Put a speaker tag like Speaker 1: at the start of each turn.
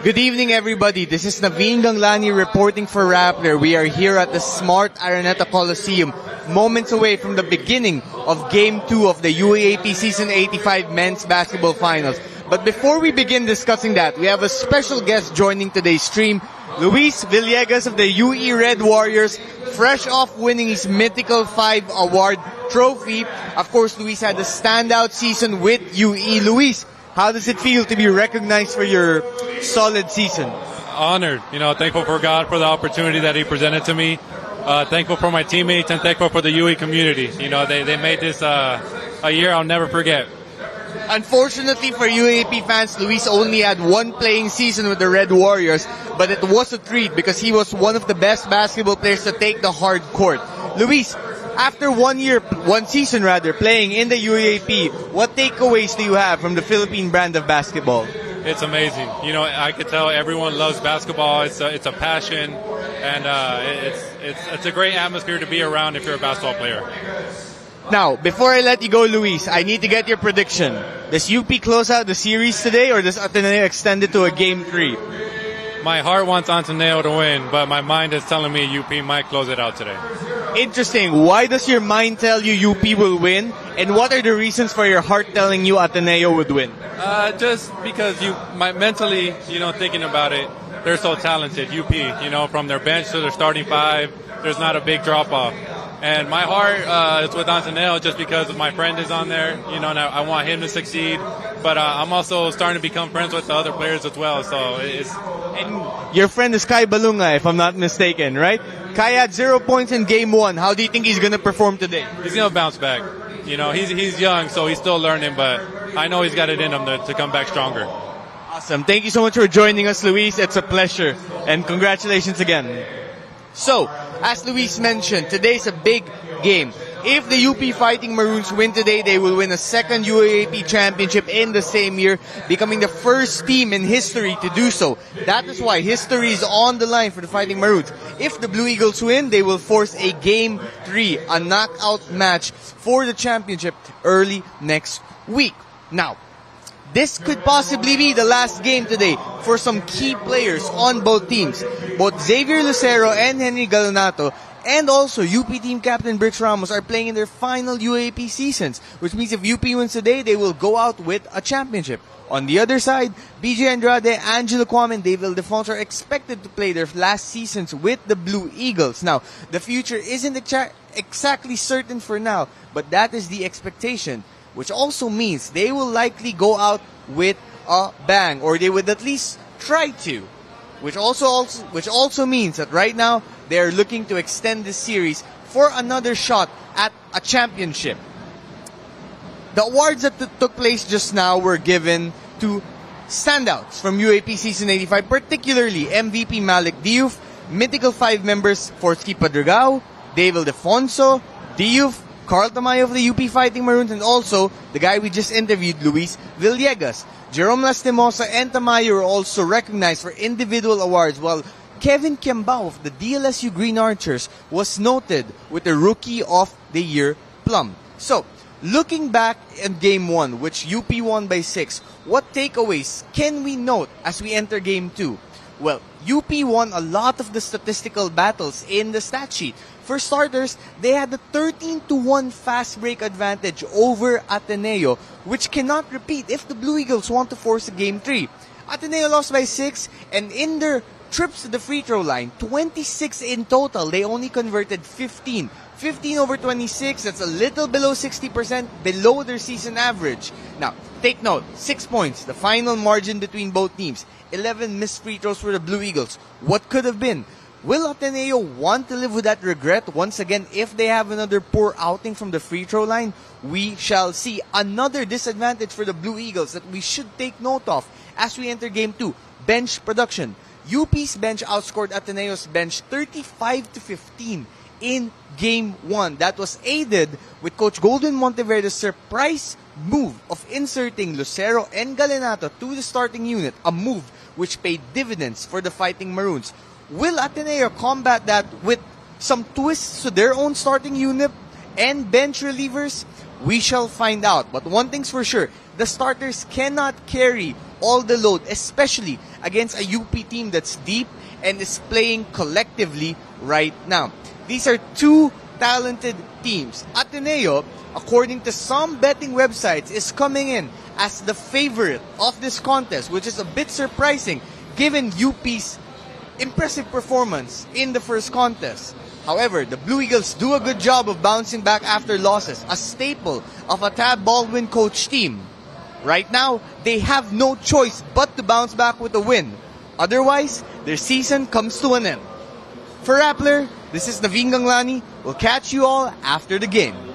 Speaker 1: Good evening, everybody. This is Naveen Ganglani reporting for Rappler. We are here at the Smart Araneta Coliseum, moments away from the beginning of Game 2 of the UAAP Season 85 Men's Basketball Finals. But before we begin discussing that, we have a special guest joining today's stream, Luis Villegas of the UE Red Warriors, fresh off winning his mythical 5 award trophy. Of course, Luis had a standout season with UE. Luis, how does it feel to be recognized for your solid season?
Speaker 2: Honored, thankful for God for the opportunity that He presented to me. Thankful for my teammates and thankful for the UE community. They made this a year I'll never forget.
Speaker 1: Unfortunately for UAAP fans, Luis only had one playing season with the Red Warriors, but it was a treat because he was one of the best basketball players to take the hard court. Luis, after one season playing in the UAAP, what takeaways do you have from the Philippine brand of basketball?
Speaker 2: It's amazing. I could tell everyone loves basketball. It's a passion, and it's a great atmosphere to be around if you're a basketball player.
Speaker 1: Now, before I let you go, Luis, I need to get your prediction. Does UP close out the series today, or does Ateneo extend it to a Game 3?
Speaker 2: My heart wants Ateneo to win, but my mind is telling me UP might close it out today.
Speaker 1: Interesting. Why does your mind tell you UP will win? And what are the reasons for your heart telling you Ateneo would win?
Speaker 2: Just because mentally, thinking about it, they're so talented. UP, from their bench to their starting 5, there's not a big drop-off. And my heart is with Ateneo just because my friend is on there, and I want him to succeed. But I'm also starting to become friends with the other players as well. So it's.
Speaker 1: And your friend is Kai Balunga, if I'm not mistaken, right? Kai had 0 points in Game 1. How do you think he's going to perform today?
Speaker 2: He's going to bounce back. He's young, so he's still learning. But I know he's got it in him to come back stronger.
Speaker 1: Awesome. Thank you so much for joining us, Luis. It's a pleasure. And congratulations again. So, as Luis mentioned, today's a big game. If the UP Fighting Maroons win today, they will win a second UAAP championship in the same year, becoming the first team in history to do so. That is why history is on the line for the Fighting Maroons. If the Blue Eagles win, they will force a Game 3, a knockout match for the championship early next week. Now, this could possibly be the last game today for some key players on both teams. Both Xavier Lucero and Henry Galonato and also UP team captain Brix Ramos are playing in their final UAAP seasons, which means if UP wins today, they will go out with a championship. On the other side, BJ Andrade, Angelo Kwame, and Dave Ildefonso are expected to play their last seasons with the Blue Eagles. Now, the future isn't exactly certain for now, but that is the expectation, which also means they will likely go out with a bang, or they would at least try to. Which also means that right now they are looking to extend this series for another shot at a championship. The awards that took place just now were given to standouts from UAP Season 85, particularly MVP Malik Diouf, Mythical 5 members Forsky Padragao, Dave Ildefonso, Diouf, Carl Tamayo of the UP Fighting Maroons, and also the guy we just interviewed, Luis Villegas. Jerome Lastimosa and Tamayo were also recognized for individual awards, while Kevin Kiambao of the DLSU Green Archers was noted with the Rookie of the Year plum. So, looking back at Game 1, which UP won by 6, what takeaways can we note as we enter Game 2? Well, UP won a lot of the statistical battles in the stat sheet. For starters, they had a 13-1 fast break advantage over Ateneo, which cannot repeat if the Blue Eagles want to force a Game 3. Ateneo lost by 6, and in their trips to the free throw line, 26 in total, they only converted 15. 15 over 26, that's a little below 60%, below their season average. Now, take note, 6 points, the final margin between both teams. 11 missed free throws for the Blue Eagles. What could have been? Will Ateneo want to live with that regret once again if they have another poor outing from the free throw line? We shall see. Another disadvantage for the Blue Eagles that we should take note of as we enter Game 2, bench production. UP's bench outscored Ateneo's bench 35-15 in Game 1. That was aided with Coach Golden Monteverde's surprise move of inserting Lucero and Galenato to the starting unit, a move which paid dividends for the Fighting Maroons. Will Ateneo combat that with some twists to their own starting unit and bench relievers? We shall find out. But one thing's for sure, the starters cannot carry all the load, especially against a UP team that's deep and is playing collectively right now. These are two talented teams. Ateneo, according to some betting websites, is coming in as the favorite of this contest, which is a bit surprising given UP's impressive performance in the first contest. However, the Blue Eagles do a good job of bouncing back after losses, a staple of a Tab Baldwin coach team. Right now, they have no choice but to bounce back with a win. Otherwise, their season comes to an end. For Rappler, this is Naveen Ganglani. We'll catch you all after the game.